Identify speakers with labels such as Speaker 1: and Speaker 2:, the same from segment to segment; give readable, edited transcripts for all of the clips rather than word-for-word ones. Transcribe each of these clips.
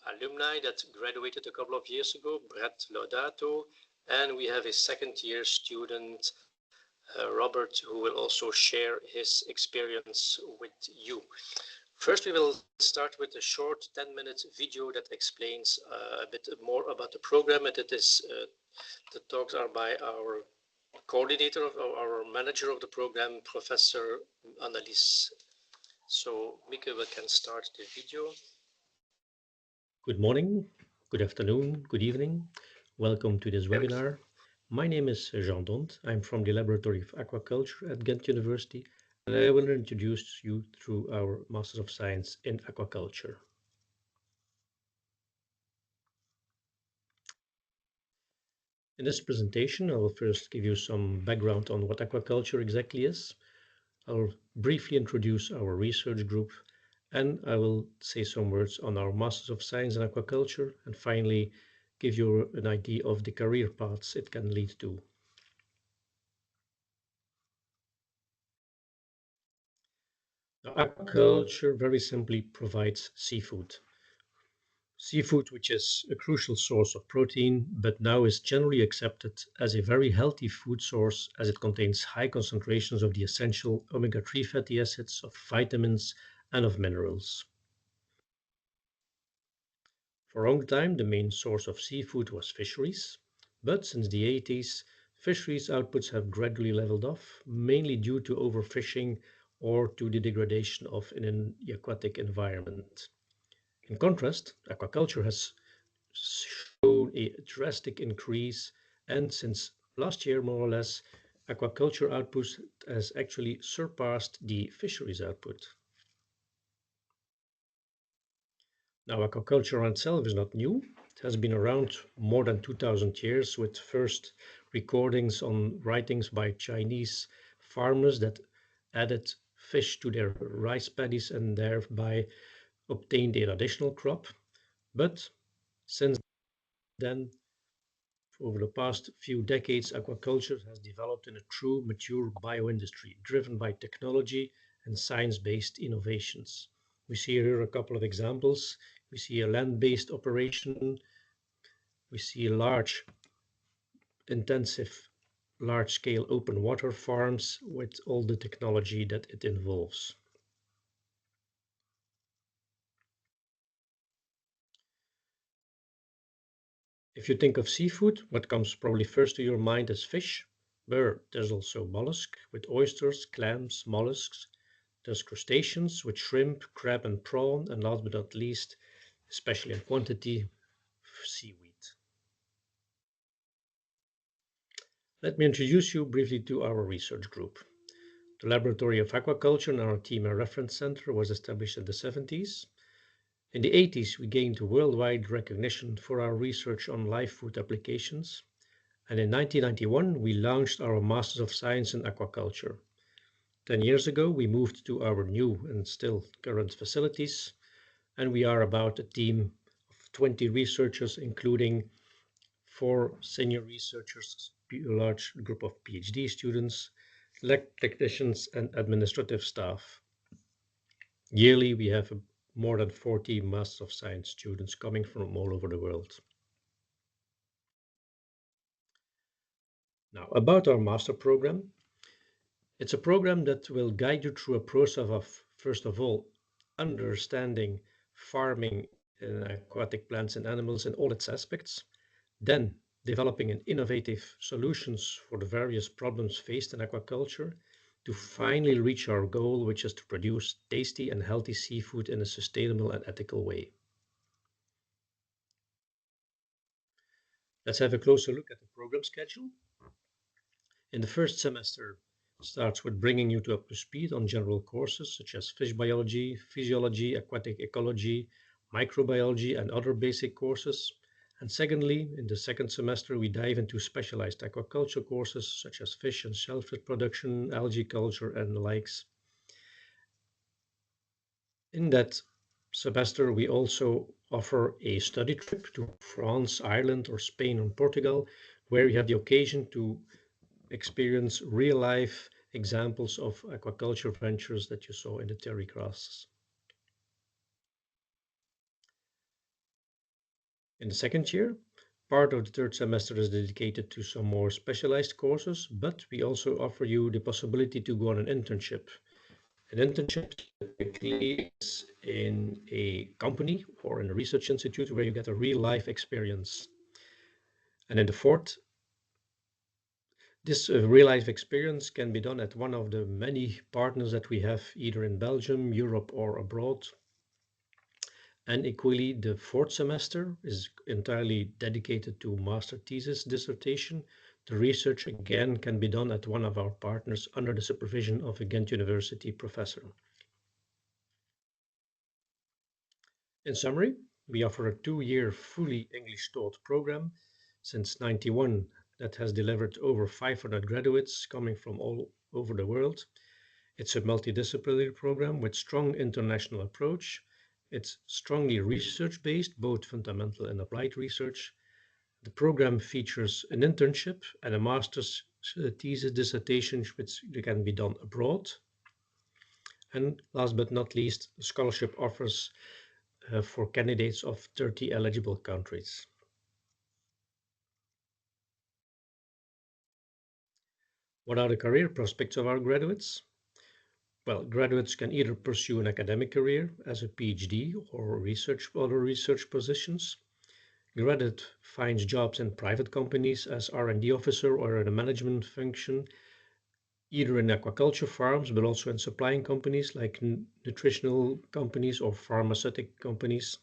Speaker 1: alumni that graduated a couple of years ago, Brett Laudato, and we have a second-year student, Robert, who will also share his experience with you. First, we will start with a short 10-minute video that explains a bit more about the program, and the talks are by our coordinator, our manager of the program, Professor Annelies. So, Mieke, we can start the video.
Speaker 2: Good morning, good afternoon, good evening. Welcome to this webinar. My name is Jean Dont. I'm from the Laboratory of Aquaculture at Ghent University, and I will introduce you through our Master of Science in Aquaculture. In this presentation, I will first give you some background on what aquaculture exactly is. I'll briefly introduce our research group, and I will say some words on our Masters of Science in Aquaculture, and finally give you an idea of the career paths it can lead to. Now, aquaculture very simply provides seafood. Seafood, which is a crucial source of protein, but now is generally accepted as a very healthy food source as it contains high concentrations of the essential omega-3 fatty acids, of vitamins, and of minerals. For a long time, the main source of seafood was fisheries, but since the 80s, fisheries outputs have gradually leveled off, mainly due to overfishing or to the degradation of an aquatic environment. In contrast, aquaculture has shown a drastic increase, and since last year, more or less, aquaculture output has actually surpassed the fisheries output. Now, aquaculture itself is not new. It has been around more than 2000 years, with first recordings on writings by Chinese farmers that added fish to their rice paddies and thereby obtained an additional crop. But since then, over the past few decades, aquaculture has developed in a true mature bioindustry driven by technology and science-based innovations. We see here a couple of examples. We see a land-based operation. We see large, intensive, large-scale open water farms with all the technology that it involves. If you think of seafood, what comes probably first to your mind is fish, but there's also mollusk with oysters, clams, mollusks. There's crustaceans with shrimp, crab, and prawn, and last but not least, especially in quantity, seaweed. Let me introduce you briefly to our research group. The Laboratory of Aquaculture and our team and reference center was established in the 70s. In the 80s, we gained worldwide recognition for our research on live food applications. And in 1991, we launched our Masters of Science in Aquaculture. 10 years ago, we moved to our new and still current facilities, and we are about a team of 20 researchers, including 4 senior researchers, a large group of PhD students, lab technicians, and administrative staff. Yearly, we have more than 40 Masters of Science students coming from all over the world. Now, about our master program. It's a program that will guide you through a process of, first of all, understanding farming in aquatic plants and animals in all its aspects, then developing an innovative solutions for the various problems faced in aquaculture, to finally reach our goal, which is to produce tasty and healthy seafood in a sustainable and ethical way. Let's have a closer look at the program schedule. In the first semester, starts with bringing you up to speed on general courses such as fish biology, physiology, aquatic ecology, microbiology, and other basic courses. And secondly, in the second semester, we dive into specialized aquaculture courses such as fish and shellfish production, algae culture, and the likes. In that semester, we also offer a study trip to France, Ireland, or Spain or Portugal, where you have the occasion to experience real-life examples of aquaculture ventures that you saw in the theory classes. In the second year, part of the third semester is dedicated to some more specialized courses, but we also offer you the possibility to go on an internship. An internship typically is in a company or in a research institute where you get a real life experience. And in the fourth, this real life experience can be done at one of the many partners that we have either in Belgium, Europe, or abroad. And equally, the fourth semester is entirely dedicated to master thesis dissertation. The research again can be done at one of our partners under the supervision of a Ghent University professor. In summary, we offer a 2-year fully English taught program since 91 that has delivered over 500 graduates coming from all over the world. It's a multidisciplinary program with strong international approach. It's strongly research-based, both fundamental and applied research. The program features an internship and a master's thesis dissertation, which can be done abroad. And last but not least, scholarship offers for candidates of 30 eligible countries. What are the career prospects of our graduates? Well, graduates can either pursue an academic career as a PhD or other research positions. Graduate finds jobs in private companies as R&D officer or in a management function, either in aquaculture farms, but also in supplying companies like nutritional companies or pharmaceutical companies.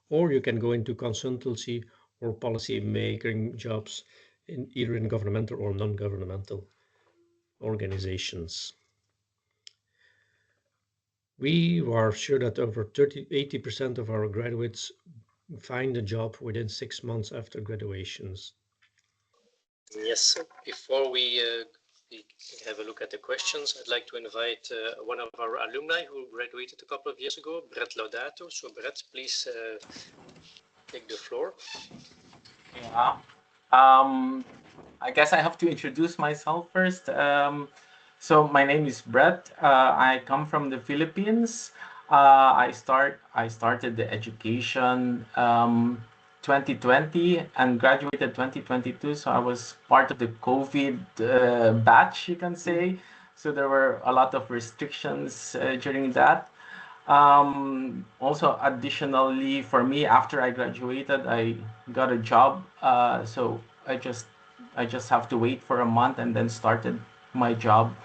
Speaker 2: Or you can go into consultancy or policy making jobs either in governmental or non-governmental organizations. We are sure that over 80% of our graduates find a job within 6 months after graduations.
Speaker 1: Yes, before we have a look at the questions, I'd like to invite one of our alumni who graduated a couple of years ago, Brett Laudato. So Brett, please take the floor.
Speaker 3: Yeah. I guess I have to introduce myself first. So my name is Brett. I come from the Philippines. I started the education 2020 and graduated 2022. So I was part of the COVID batch, you can say. So there were a lot of restrictions during that. Also, additionally, for me, after I graduated, I got a job. So I just have to wait for a month and then started my job.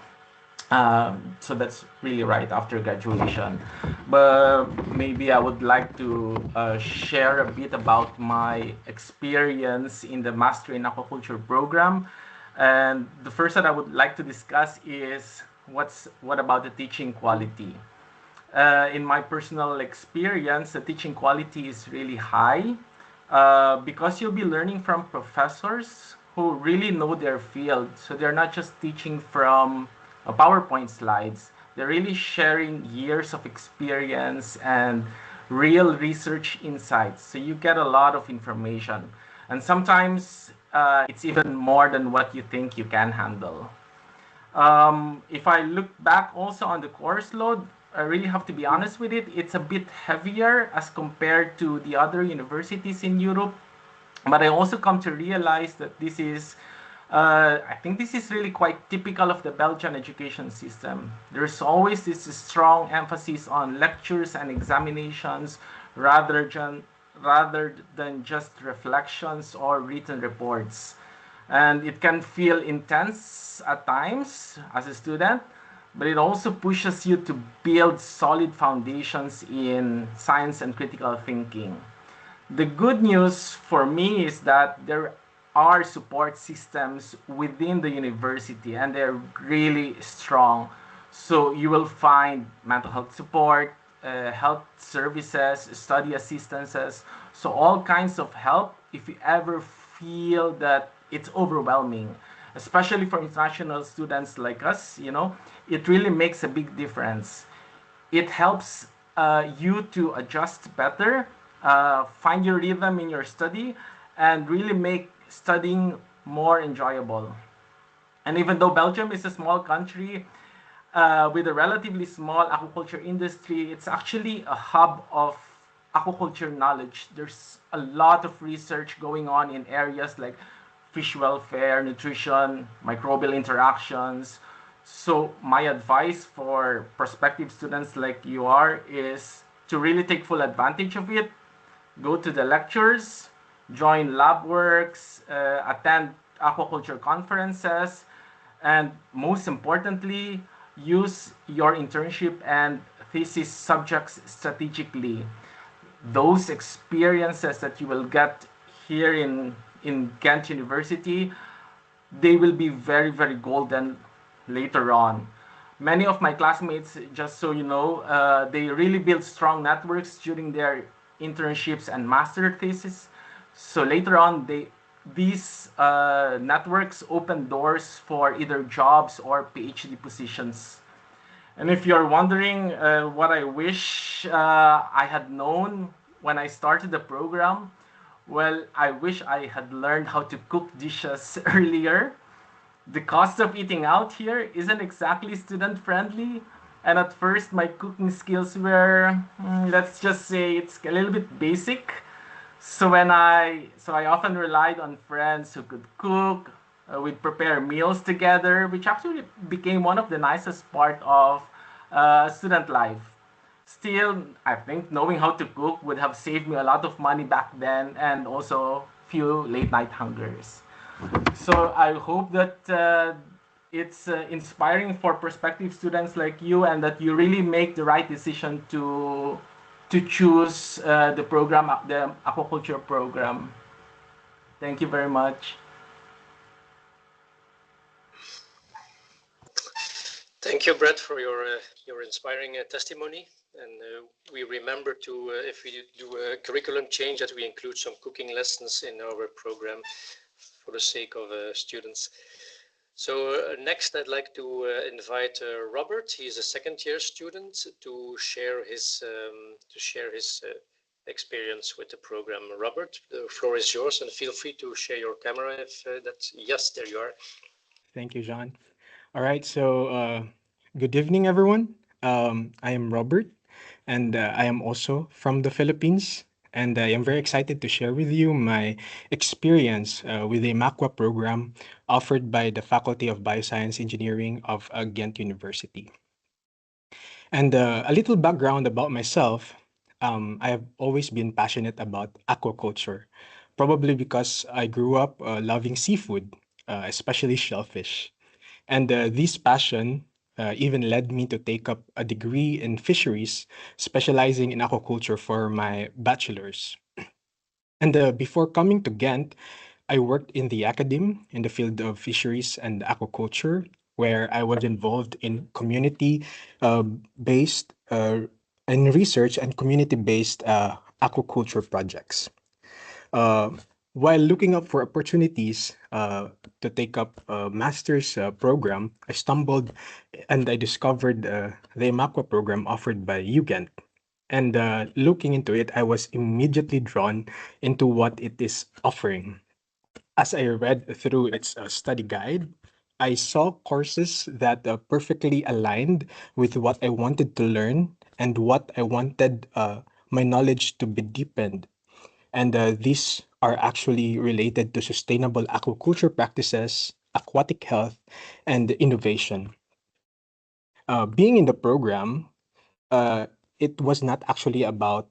Speaker 3: So that's really right after graduation. But maybe I would like to share a bit about my experience in the Master in Aquaculture program. And the first that I would like to discuss is what about the teaching quality? In my personal experience, the teaching quality is really high because you'll be learning from professors who really know their field. So they're not just teaching from PowerPoint slides. They're really sharing years of experience and real research insights. So you get a lot of information. And sometimes it's even more than what you think you can handle. If I look back also on the course load, I really have to be honest with it. It's a bit heavier as compared to the other universities in Europe. But I also come to realize that this is, I think this is really quite typical of the Belgian education system. There's always this strong emphasis on lectures and examinations rather than just reflections or written reports. And it can feel intense at times as a student, but it also pushes you to build solid foundations in science and critical thinking. The good news for me is that there are support systems within the university and they're really strong. So you will find mental health support, health services, study assistances, so all kinds of help if you ever feel that it's overwhelming, especially for international students like us. It really makes a big difference. It helps you to adjust better, find your rhythm in your study, and really make studying more enjoyable. And even though Belgium is a small country with a relatively small aquaculture industry, it's actually a hub of aquaculture knowledge. There's a lot of research going on in areas like fish welfare, nutrition, microbial interactions. So my advice for prospective students like you are is to really take full advantage of it. Go to the lectures, join lab works, attend aquaculture conferences, and most importantly, use your internship and thesis subjects strategically. Those experiences that you will get here in Ghent University, they will be very, very golden later on. Many of my classmates, just so you know, they really build strong networks during their internships and master thesis. So later on, these networks open doors for either jobs or PhD positions. And if you're wondering what I wish I had known when I started the program, well, I wish I had learned how to cook dishes earlier. The cost of eating out here isn't exactly student friendly, and at first my cooking skills were, let's just say, it's a little bit basic. So I often relied on friends who could cook. We'd prepare meals together, which actually became one of the nicest part of student life. Still, I think knowing how to cook would have saved me a lot of money back then, and also few late night hungers. So I hope that it's inspiring for prospective students like you, and that you really make the right decision to choose the program, the aquaculture program. Thank you very much.
Speaker 1: Thank you, Brett, for your inspiring testimony. And we remember to, if we do a curriculum change, that we include some cooking lessons in our program for the sake of students. So next, I'd like to invite Robert. He's a second-year student to share his experience with the program. Robert, the floor is yours, and feel free to share your camera if that's yes. There you are.
Speaker 4: Thank you, John. All right, so good evening, everyone. I am Robert, and I am also from the Philippines. And I am very excited to share with you my experience with the MAQUA program offered by the Faculty of Bioscience Engineering of Ghent University. And a little background about myself, I have always been passionate about aquaculture, probably because I grew up loving seafood, especially shellfish. And this passion even led me to take up a degree in fisheries, specializing in aquaculture for my bachelor's. And before coming to Ghent, I worked in the academe in the field of fisheries and aquaculture, where I was involved in community based in research and community based aquaculture projects. Uh, while looking up for opportunities to take up a master's program, I stumbled and I discovered the MAQUA program offered by UGent. And looking into it, I was immediately drawn into what it is offering. As I read through its study guide, I saw courses that perfectly aligned with what I wanted to learn and what I wanted my knowledge to be deepened. And these are actually related to sustainable aquaculture practices, aquatic health, and innovation. Being in the program, uh, it was not actually about,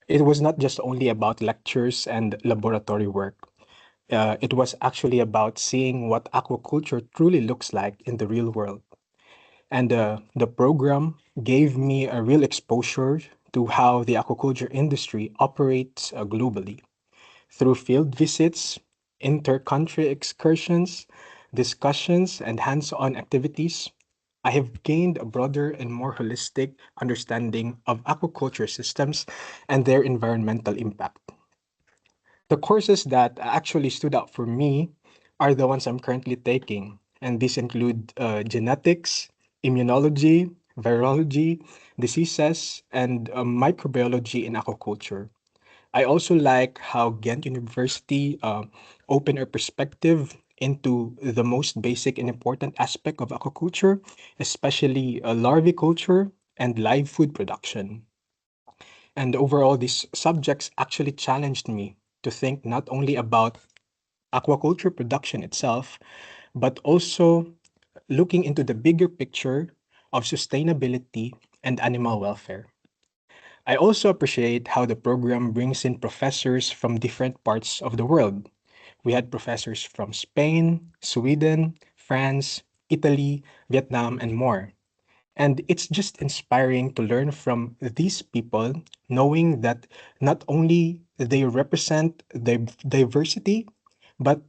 Speaker 4: it was not just only about lectures and laboratory work. It was actually about seeing what aquaculture truly looks like in the real world. And the program gave me a real exposure to how the aquaculture industry operates globally through field visits, inter-country excursions, discussions, and hands-on activities. I have gained a broader and more holistic understanding of aquaculture systems and their environmental impact. The courses that actually stood out for me are the ones I'm currently taking, and these include genetics, immunology, virology, diseases, and microbiology in aquaculture. I also like how Ghent University opened a perspective into the most basic and important aspect of aquaculture, especially larviculture and live food production. And overall, these subjects actually challenged me to think not only about aquaculture production itself, but also looking into the bigger picture of sustainability and animal welfare. I also appreciate how the program brings in professors from different parts of the world. We had professors from Spain, Sweden, France, Italy, Vietnam, and more. And it's just inspiring to learn from these people, knowing that not only they represent the diversity, but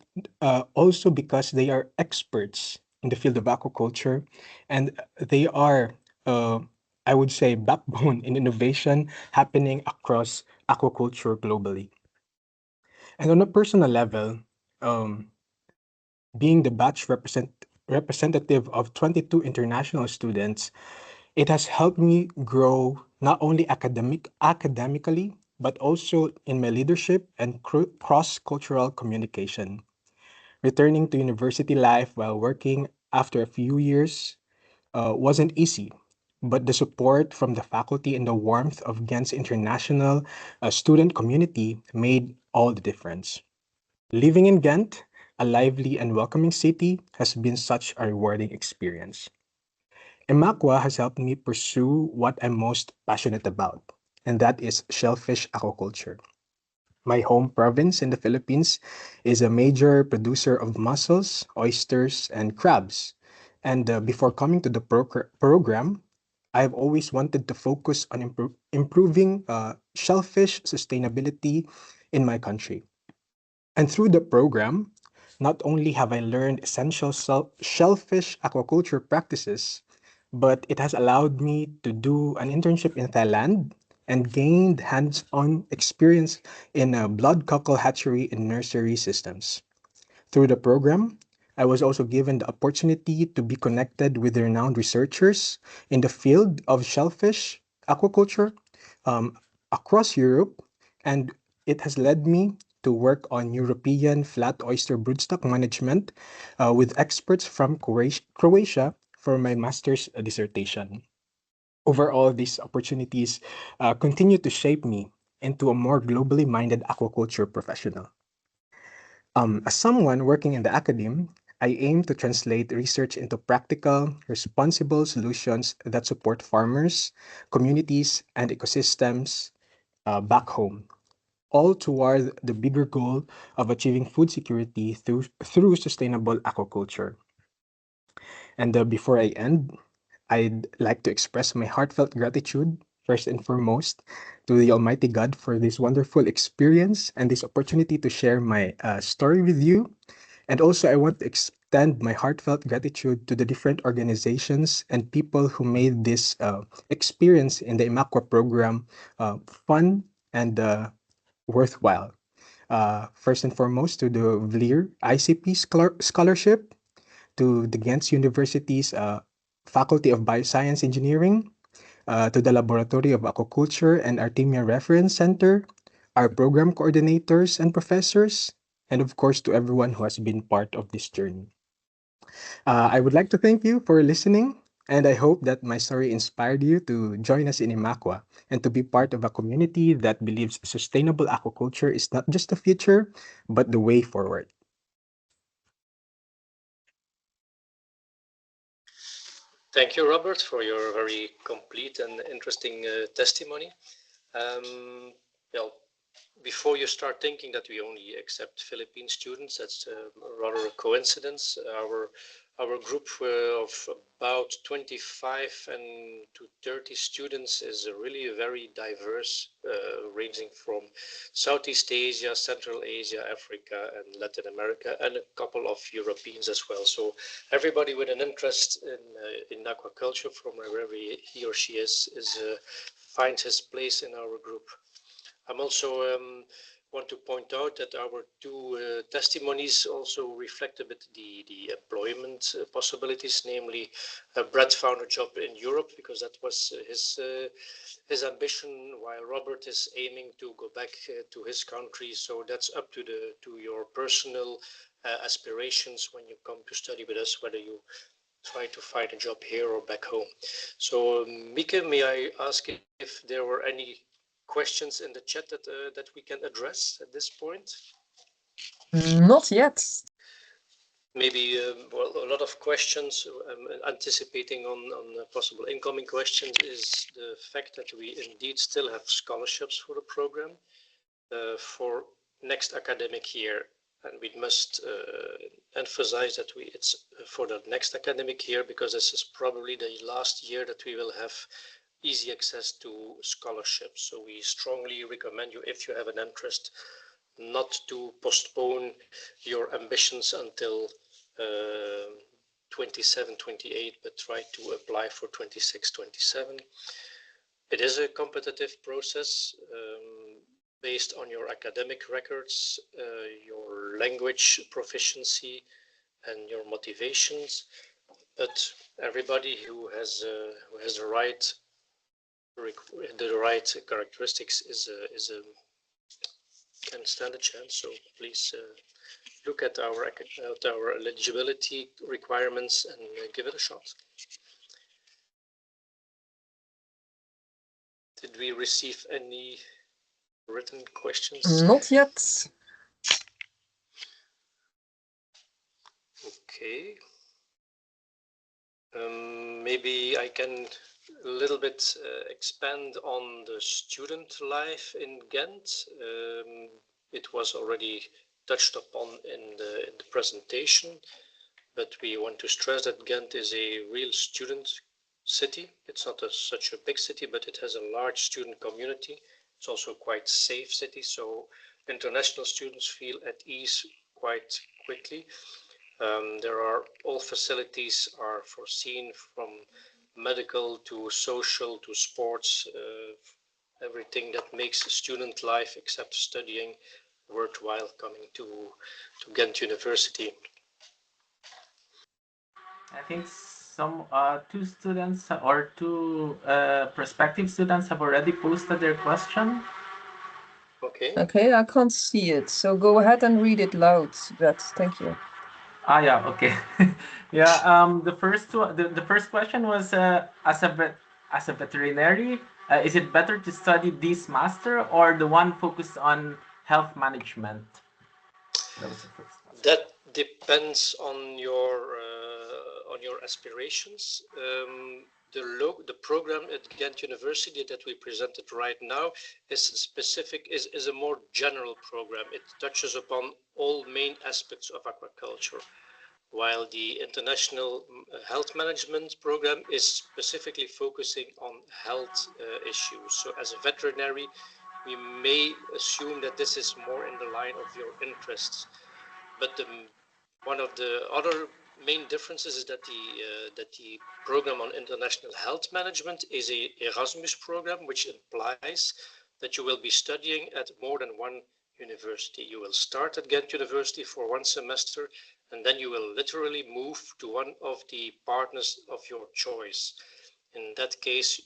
Speaker 4: also because they are experts in the field of aquaculture, and they are, I would say, backbone in innovation happening across aquaculture globally. And on a personal level, um, being the representative of 22 international students, it has helped me grow not only academically, but also in my leadership and cross-cultural communication. Returning to university life while working after a few years wasn't easy, but the support from the faculty and the warmth of Ghent's international student community made all the difference. Living in Ghent, a lively and welcoming city, has been such a rewarding experience. Emakwa has helped me pursue what I'm most passionate about, and that is shellfish aquaculture. My home province in the Philippines is a major producer of mussels, oysters, and crabs. And before coming to the program, I've always wanted to focus on improving shellfish sustainability in my country. And through the program, not only have I learned essential shellfish aquaculture practices, but it has allowed me to do an internship in Thailand and gained hands-on experience in a blood cockle hatchery and nursery systems. Through the program, I was also given the opportunity to be connected with renowned researchers in the field of shellfish aquaculture um, across Europe, and it has led me to work on European flat oyster broodstock management with experts from Croatia for my master's dissertation. Overall, these opportunities continue to shape me into a more globally minded aquaculture professional. As someone working in the academe, I aim to translate research into practical, responsible solutions that support farmers, communities, and ecosystems back home, all toward the bigger goal of achieving food security through sustainable aquaculture. And before I end, I'd like to express my heartfelt gratitude, first and foremost, to the Almighty God for this wonderful experience and this opportunity to share my story with you. And also, I want to extend my heartfelt gratitude to the different organizations and people who made this experience in the Imakwa program fun and worthwhile. First and foremost, to the VLIR ICP Scholarship, to the Ghent University's Faculty of Bioscience Engineering, to the Laboratory of Aquaculture and Artemia Reference Center, our program coordinators and professors, and of course to everyone who has been part of this journey. I would like to thank you for listening, and I hope that my story inspired you to join us in Imakwa and to be part of a community that believes sustainable aquaculture is not just the future, but the way forward.
Speaker 1: Thank you, Robert, for your very complete and interesting testimony. Well, before you start thinking that we only accept Philippine students, that's rather a coincidence. Our group of about 25 and to 30 students is really very diverse, ranging from Southeast Asia, Central Asia, Africa, and Latin America, and a couple of Europeans as well. So everybody with an interest in aquaculture, from wherever he or she is finds his place in our group. I'm also want to point out that our two testimonies also reflect a bit the employment possibilities. Namely, Brett found a job in Europe because that was his ambition, while Robert is aiming to go back to his country. So that's up to your personal aspirations when you come to study with us, whether you try to find a job here or back home. So, Mika, may I ask if there were any questions in the chat that we can address at this point?
Speaker 5: Not yet.
Speaker 1: Maybe well, a lot of questions. Anticipating on possible incoming questions is the fact that we indeed still have scholarships for the program for next academic year, and we must emphasize that it's for the next academic year, because this is probably the last year that we will have easy access to scholarships. So we strongly recommend you, if you have an interest, not to postpone your ambitions until 27, 28, but try to apply for 26, 27. It is a competitive process based on your academic records, your language proficiency, and your motivations. But everybody who has the right characteristics can stand a chance. So please look at our eligibility requirements and give it a shot. Did we receive any written questions?
Speaker 5: Not yet.
Speaker 1: Okay. Maybe I can a little bit expand on the student life in Ghent. It was already touched upon in the presentation, but we want to stress that Ghent is a real student city. It's not such a big city, but it has a large student community. It's also quite safe city, so international students feel at ease quite quickly. All facilities are foreseen, from medical to social to sports, everything that makes student life, except studying, worthwhile coming to Ghent University.
Speaker 3: I think some two students or two prospective students have already posted their question.
Speaker 1: Okay.
Speaker 5: Okay, I can't see it, so go ahead and read it loud, Brett. Thank you.
Speaker 3: Yeah, okay. Yeah, the first question was as a veterinary, is it better to study this master or the one focused on health management? That was the first one.
Speaker 1: That depends on your aspirations. The program at Ghent University that we presented right now is a more general program. It touches upon all main aspects of aquaculture, while the international health management program is specifically focusing on health issues. So as a veterinary, we may assume that this is more in the line of your interests. But one of the other main differences is that the program on international health management is a Erasmus program, which implies that you will be studying at more than one university. You will start at Ghent University for one semester, and then you will literally move to one of the partners of your choice. In that case,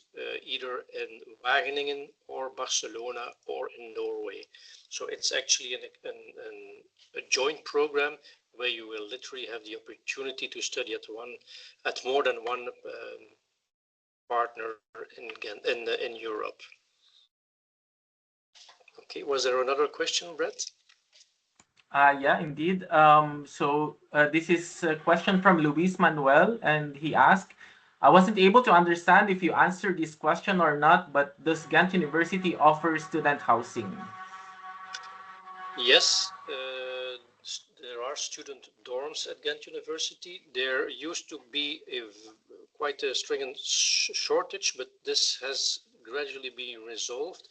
Speaker 1: either in Wageningen or Barcelona or in Norway. So it's actually a joint program where you will literally have the opportunity to study at more than one partner in Europe. Okay, was there another question, Brett?
Speaker 3: Yeah, indeed. So this is a question from Luis Manuel, and he asked, I wasn't able to understand if you answered this question or not, but does Ghent University offer student housing?
Speaker 1: Yes, there are student dorms at Ghent University. There used to be quite a stringent shortage, but this has gradually been resolved.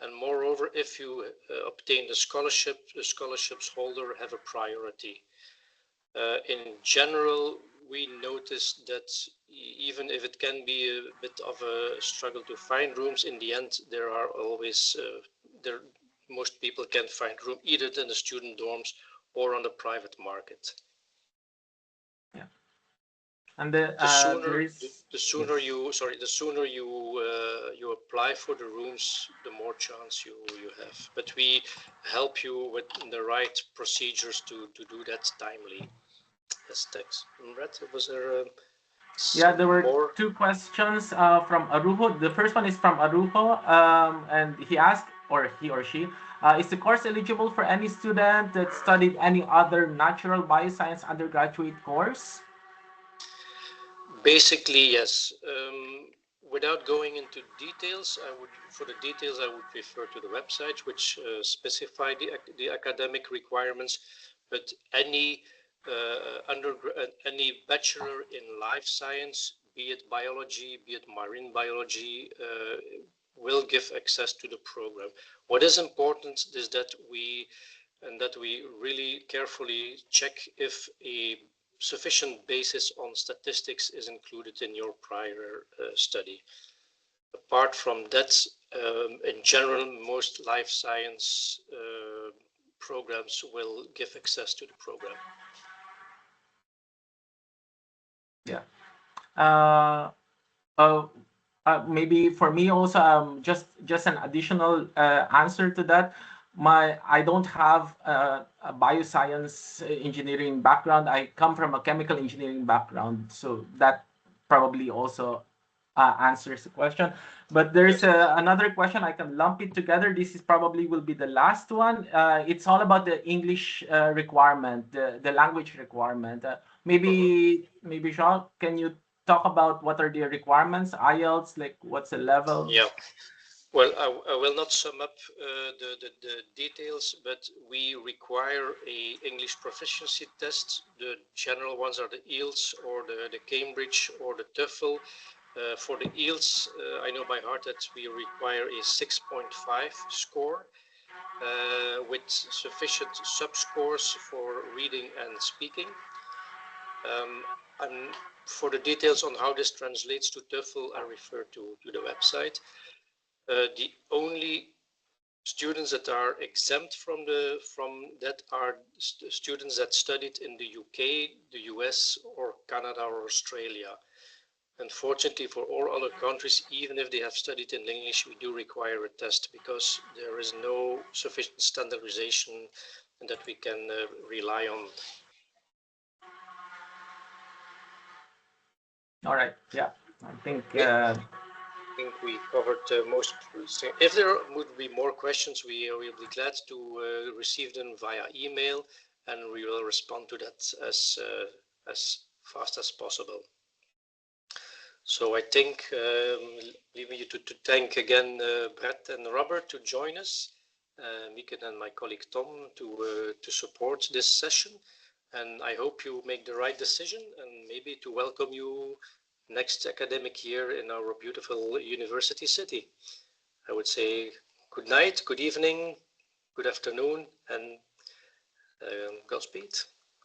Speaker 1: And moreover, if you obtain the scholarship, the scholarships holder have a priority. In general, we noticed that even if it can be a bit of a struggle to find rooms, in the end, there are always, most people can find room either in the student dorms or on the private market.
Speaker 3: Yeah. And the sooner you apply for the rooms, the more chance you have. But we help you with the right procedures to do that timely. Yes, thanks. Brett, was there Yeah, there were
Speaker 1: more?
Speaker 3: two questions from Arujo. The first one is from Arujo, and he asked, or he or she, is the course eligible for any student that studied any other natural bioscience undergraduate course?
Speaker 1: Basically, yes. Without going into details, for the details, I would refer to the website, which specify the academic requirements. But any any bachelor in life science, be it biology, be it marine biology, will give access to the program. What is important is that we really carefully check if a sufficient basis on statistics is included in your prior study. Apart from that, in general, most life science programs will give access to the program.
Speaker 3: Yeah. Maybe for me also, just an additional answer to that. I don't have a bioscience engineering background. I come from a chemical engineering background, so that probably also answers the question. But there's another question. I can lump it together. This is probably will be the last one. It's all about the English requirement, the language requirement. Maybe Jean, can you talk about what are the requirements? IELTS, like what's the level?
Speaker 1: Yeah. Well, I will not sum up the details, but we require a English proficiency test. The general ones are the IELTS or the Cambridge or the TOEFL. For the IELTS, I know by heart that we require a 6.5 score with sufficient subscores for reading and speaking. And for the details on how this translates to TOEFL, I refer to the website. The only students that are exempt from that are students that studied in the UK, the US, or Canada or Australia. Unfortunately, for all other countries, even if they have studied in English, we do require a test because there is no sufficient standardization that we can rely on.
Speaker 3: All right. Yeah, I think
Speaker 1: we covered most. If there would be more questions, we will be glad to receive them via email, and we will respond to that as fast as possible. So I think leaving you to thank again Brett and Robert to join us, Mieke and my colleague Tom to support this session, and I hope you make the right decision and maybe to welcome you next academic year in our beautiful university city. I would say good night, good evening, good afternoon, and Godspeed.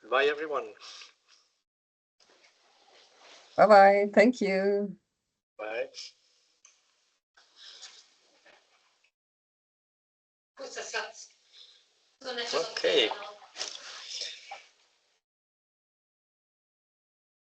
Speaker 1: Goodbye, everyone.
Speaker 5: Bye-bye. Thank you.
Speaker 1: Bye. Okay.